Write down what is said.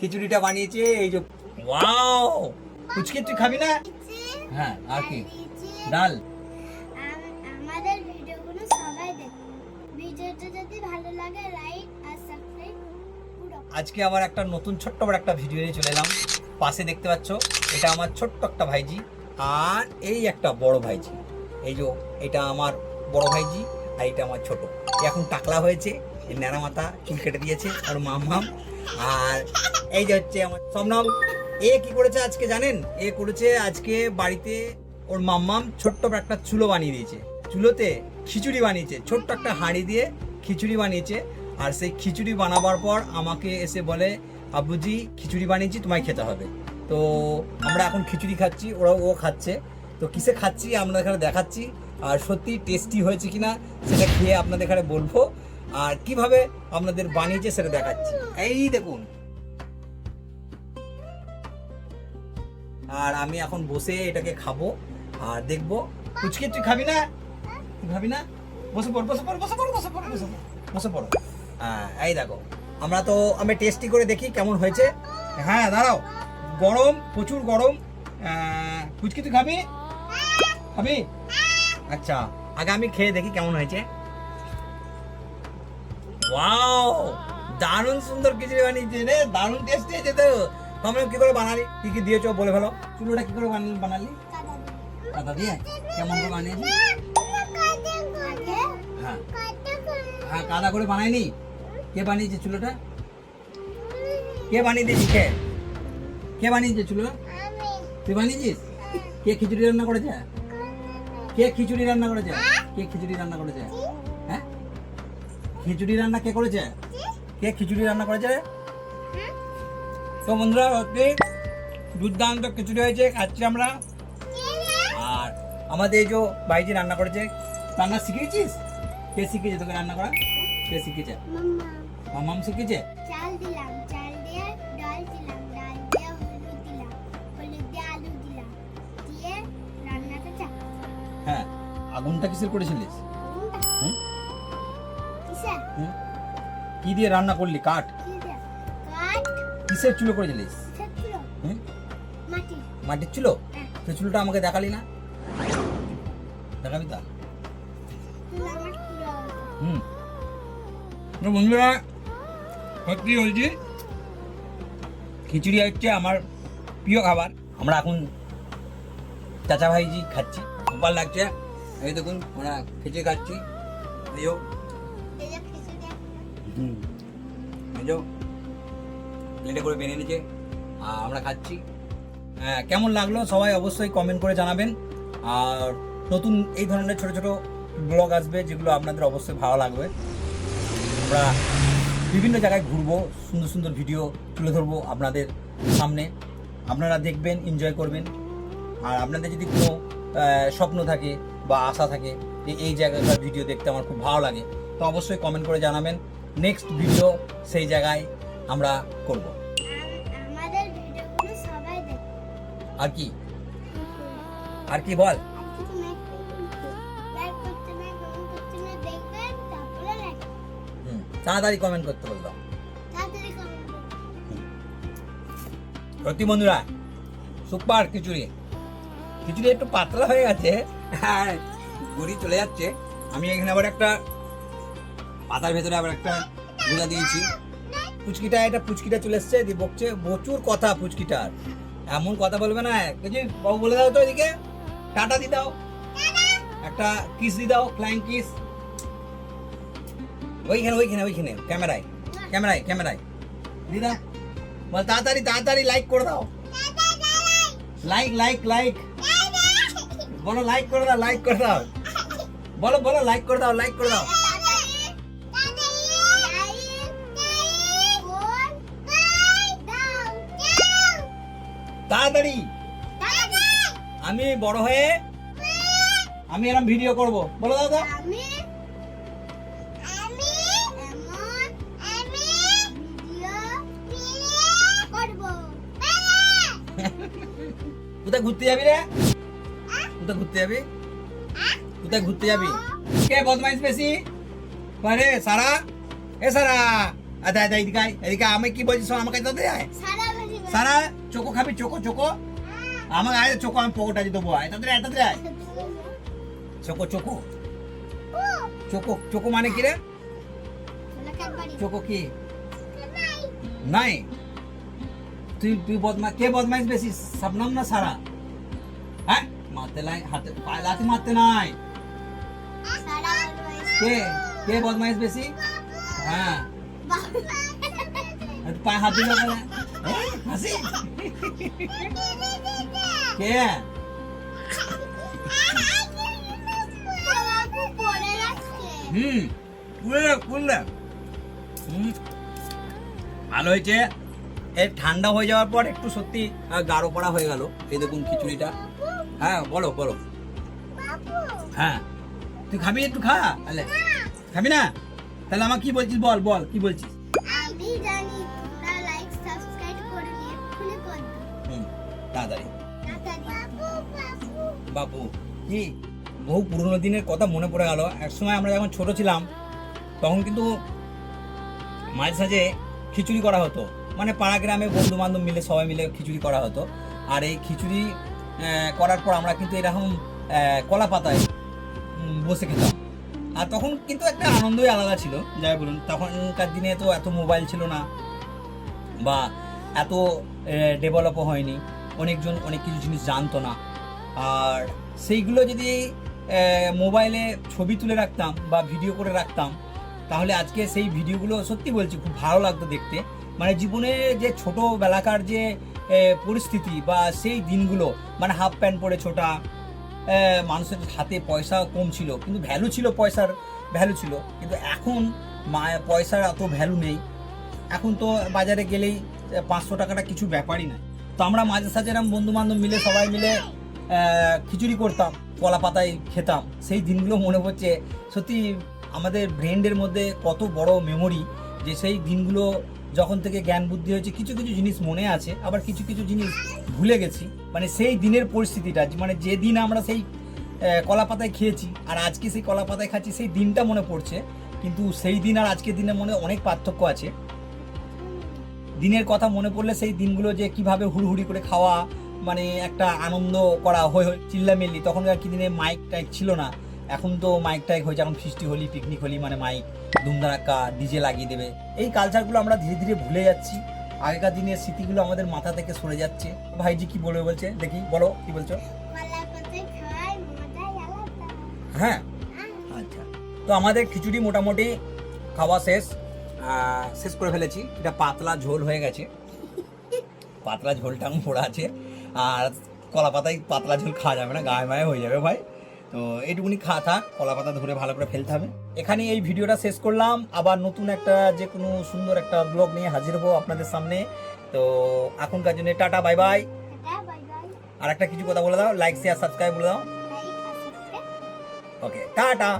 খিচুড়িটা বানিয়েছে এই যে। ওয়াও, পুচকে তুই খাবি না? হ্যাঁ, আর কি? ডাল। আমাদের ভিডিওগুলো সবাই দেখো। ভিডিওটা যদি ভালো লাগে লাইক আর সাবস্ক্রাইব পুরো। আজকে আবার একটা নতুন ছোট্ট বড় একটা ভিডিও নিয়ে চলে এলাম। পাশে দেখতে পাচ্ছ, এটা আমার ছোট্ট একটা ভাইজি, আর এই একটা বড় ভাইজি। এই যে এটা আমার বড় ভাইজি, আর এটা আমার ছোট। এখন টাকলা হয়েছে, ন্যাড়া মাথা, চুল কেটে দিয়েছে আর মাম। আর এই যে হচ্ছে আমার সমনাম। এ কি করেছে আজকে জানেন? এ করেছে আজকে বাড়িতে ওর মাম্মাম ছোট্ট একটা চুলো বানিয়ে দিয়েছে। চুলোতে খিচুড়ি বানিয়েছে, ছোট্ট একটা হাঁড়ি দিয়ে খিচুড়ি বানিয়েছে। আর সেই খিচুড়ি বানাবার পর আমাকে এসে বলে, আব্বুজি খিচুড়ি বানিয়েছি, তোমায় খেতে হবে। তো আমরা এখন খিচুড়ি খাচ্ছি, ও খাচ্ছে। তো কিসে খাচ্ছি আপনাদের এখানে দেখাচ্ছি, আর সত্যি টেস্টি হয়েছে কিনা সেটা খেয়ে আপনাদের এখানে বলবো, আর কিভাবে আপনাদের বানিয়েছে সেটা দেখাচ্ছি। এই দেখুন, আর আমি এখন বসে এটাকে খাবো আর দেখবো। পুচকে তুই খাবি না? তুই খাবি না? বসে পড়, বসে পড়, বসে পড়, বসে পড়, বসে পড়, বসে পড়ো। হ্যাঁ, এই দেখো, আমি টেস্টি করে দেখি কেমন হয়েছে। হ্যাঁ দাঁড়াও, গরম, প্রচুর গরম। পুচকি তুই খাবি? খাবি? আচ্ছা, আগে আমি খেয়ে দেখি কেমন হয়েছে। ওয়াও, দারুণ সুন্দর খিচুড়ি বানিয়েছে রে, দারুণ টেস্টি হয়েছে তো। তোমরা কি করে বানালি, কি কি দিয়েছো বলে ফেলো। চুলোটা কি করে বানালি? কাদা দিয়ে। কেমন করে বানিয়েছি? হ্যাঁ হ্যাঁ, কাদা করে বানাইনি। কে বানিয়েছে চুলোটা? কে বানিয়ে দিয়েছি? কে বানিয়েছে চুলো? তুই বানিয়েছিস? কে খিচুড়ি রান্না করেছে? কে খিচুড়ি রান্না করেছে? কে খিচুড়ি রান্না করেছে? হ্যাঁ, খিচুড়ি রান্না কে করেছে? কে খিচুড়ি রান্না করেছে? তো বন্ধুরা, সত্যি দুর্দান্ত খিচুড়ি হয়েছে, খাচ্ছি আমরা। আর আমাদের এই যে ভাইজি রান্না করেছে। রান্না শিখেছিস? কে শিখেছে তোকে রান্না করা? কে শিখেছে? মাম্মাম শিখেছে। চাল দিলাম, চাল দিয়ে ডাল দিলাম, ডাল দিয়ে হলুদ দিলাম, হলুদ দিয়ে আলু দিলাম, দিয়ে রান্নাটা চাপা। হ্যাঁ, আগুনটা কিসের করেছিলিস? হুম? কিসের? হুম? কি দিয়ে রান্না করলি? কাঠ? কিসের? কাঠ। কিসের চুলো করেছিলিস? ছিল হুম? মাটি। মাটির চুলো? হ্যাঁ। তো চুলোটা আমাকে দেখালি না, দেখাবি তা? আমার পুরো হুম। তো বন্ধুরা, সত্যি বলছি, খিচুড়ি হচ্ছে আমার প্রিয় খাবার। আমরা এখন চাচা ভাইজি খাচ্ছি, খুব ভালো লাগছে। এই দেখুন, আমরা খিচুড়ি খাচ্ছি। এই যো, এই যে খিচুড়ি। এই যো প্লেটে করে বেরিয়ে নিয়েছে, আর আমরা খাচ্ছি। হ্যাঁ, কেমন লাগলো সবাই অবশ্যই কমেন্ট করে জানাবেন। আর নতুন এই ধরনের ছোট ছোট ব্লগ আসবে, যেগুলো আপনাদের অবশ্যই ভালো লাগবে। আমরা বিভিন্ন জায়গায় ঘুরবো, সুন্দর সুন্দর ভিডিও তুলে ধরবো আপনাদের সামনে। আপনারা দেখবেন, এনজয় করবেন। আর আপনাদের যদি কোনো স্বপ্ন থাকে বা আশা থাকে যে এই জায়গাটার ভিডিও দেখতে আমার খুব ভালো লাগে, তো অবশ্যই কমেন্ট করে জানাবেন। নেক্সট ভিডিও সেই জায়গায় আমরা করব। আমাদের ভিডিওগুলো সবাই দেখো। আর কি, আর কি বল? আর কিছু লাইক করতে না, কমেন্ট করতে না, দেখবেন তারপরে লাইক। তাড়াতাড়ি কমেন্ট করতে বললাম। তাড়াতাড়ি কমেন্ট করুন। সত্যি বন্ধুরা, সুপার খিচুড়ি। খিচুড়ি একটু পাতলা হয়ে গেছে, আর গড়ি চলে যাচ্ছে। আমি এখানে আবার একটা পাতার ভেতরে আবার একটা গুঁড়া দিয়েছি। পুচকিটা চলে এসছে, দিয়ে বকছে, প্রচুর কথা পুচকিটার। এমন কথা বলবে না। বাবু বলে দাও তো, এদিকে টাটা দি দাও, একটা কিস দি দাও, ফ্লাইং কিস। ওইখানে ওইখানে ওইখানে ক্যামেরায় ক্যামেরায় ক্যামেরায় দিদা বল, তাড়াতাড়ি তাড়াতাড়ি লাইক করে দাও। লাইক লাইক লাইক বলো, লাইক করে দাও, লাইক করে দাও। বলো বলো, লাইক করে দাও, লাইক করে দাও। তাড়াতাড়ি। আমি বড় হয়ে আমি এরকম ভিডিও করব, বলো দাদা। কোথায় ঘুরতে যাবি রে? কোথায় ঘুরতে যাবি? কোথায় ঘুরতে যাবি? কে বদমাইশ বেশি? আরে সারা, এ সারা, আচ্ছা আচ্ছা এদিকে আয়, এদিকে আমি কি বলছি শোন, আমাকে দাও আয়। সারা বেশি সারা চোকো খাবি, চোকো চোকো আমার আয়, চোকো আমি পকেট আছে দেবো, আয় তাড়াতাড়ি আয়, তাড়াতাড়ি আয়। চোকো চোকো চোকো চোকো মানে কি রে? চোকো কি নাই? তুই তুই কে বদমাইশ বেশি, শবনম না সারা? হ্যাঁ মারতে লাই, হাতে পায়ে লাথি মারতে নাই। কে কে বদমাইশ বেশি? হ্যাঁ পায়ে হাত দিল বলে হাসি। কে? হুম খুললে ভালো হয়েছে। এর ঠান্ডা হয়ে যাওয়ার পর একটু সত্যি গাঢ় পড়া হয়ে গেল। এই দেখুন খিচুড়িটা। হ্যাঁ বলো বলো। হ্যাঁ তুই খাবি, একটু খা। আলে খাবি না? তাহলে আমার কি বলছিস বল, বল কি বলছিস? আমি জানি তোমরা লাইক সাবস্ক্রাইব করে নিয়ে খুলে পড় তাড়াতাড়ি। বাবু বাবু বাবু কি বহু পুরোনো দিনের কথা মনে পড়ে গেল। একসময় আমরা যখন ছোট ছিলাম তখন কিন্তু মাঝে সাঝে খিচুড়ি করা হতো, মানে পাড়া গ্রামে বন্ধু বান্ধব মিলে সবাই মিলে খিচুড়ি করা হতো। আর এই খিচুড়ি করার পর আমরা কিন্তু এরকম কলা পাতায় বসে খেতাম। আর তখন কিন্তু একটা আনন্দই আলাদা ছিল। যাই বলুন, তখনকার দিনে তো এত মোবাইল ছিল না বা এত ডেভেলপও হয়নি, অনেকজন অনেক কিছু জিনিস জানতো না। আর সেইগুলো যদি মোবাইলে ছবি তুলে রাখতাম বা ভিডিও করে রাখতাম, তাহলে আজকে সেই ভিডিওগুলো সত্যি বলছি খুব ভালো লাগতো দেখতে। মানে জীবনে যে ছোটোবেলাকার যে পরিস্থিতি বা সেই দিনগুলো, মানে হাফ প্যান্ট পরে ছোটা, মানুষের হাতে পয়সা কম ছিল কিন্তু ভ্যালু ছিল, পয়সার ভ্যালু ছিল। কিন্তু এখন পয়সার অত ভ্যালু নেই। এখন তো বাজারে গেলেই 500 টাকাটা কিছু ব্যাপারই না। তো আমরা মাঝে সাঝে এরকম বন্ধু বান্ধব মিলে সবাই মিলে খিচুড়ি করতাম, কলা পাতায় খেতাম। সেই দিনগুলো মনে পড়ছে সত্যি। আমাদের ব্রেন্ডের মধ্যে কত বড় মেমোরি, যে সেই দিনগুলো যখন থেকে জ্ঞান বুদ্ধি হয়েছে কিছু কিছু জিনিস মনে আছে, আবার কিছু কিছু জিনিস ভুলে গেছি। মানে সেই দিনের পরিস্থিতিটা, মানে যে দিন আমরা সেই কলা পাতায় খেয়েছি আর আজকে সেই কলা পাতায় খাচ্ছি, সেই দিনটা মনে পড়ছে। কিন্তু সেই দিন আর আজকের দিনের মনে অনেক পার্থক্য আছে। দিনের কথা মনে পড়লে সেই দিনগুলো যে কিভাবে হুড়হুড়ি করে খাওয়া, মানে একটা আনন্দ করা হয়ে চিল্লামিল্লি। তখনকার কি দিনে মাইক টাইক ছিল না, এখন তো মাইক টাইক হয়েছে। এখন ফিস্টি হলি, পিকনিক হলি মানে মাইক, ধুমধারাক্কা, ডিজে লাগিয়ে দেবে। এই কালচারগুলো আমরা ধীরে ধীরে ভুলে যাচ্ছি। আগেকার দিনের স্মৃতিগুলো আমাদের মাথা থেকে সরে যাচ্ছে। ভাইজি কি বলবে বলছে, দেখি বলো কি বলছো। কলা পাতায় খাওয়ার মজাই আলাদা। হ্যাঁ আচ্ছা, তো আমাদের খিচুড়ি মোটামুটি খাওয়া শেষ করে ফেলেছি। এটা পাতলা ঝোল হয়ে গেছে, পাতলা ঝোলটা পড়ে আছে। আর কলা পাতায় পাতলা ঝোল খাওয়া যাবে না, গায়ে মায়ে হয়ে যাবে ভাই। তো এইটুকুনি খাওয়া থাক, কলা পাতা ধরে ভালো করে ফেলতে হবে। এখানে এই ভিডিওটা শেষ করলাম। আবার নতুন একটা যে কোনো সুন্দর একটা ব্লগ নিয়ে হাজির হবো আপনাদের সামনে। তো এখনকার জন্য tata, bye bye. Tata bye bye. আর একটা কিছু কথা বলে দাও, লাইক শেয়ার সাবস্ক্রাইব বলে দাও। লাইক আর সাবস্ক্রাইব। ওকে টাটা।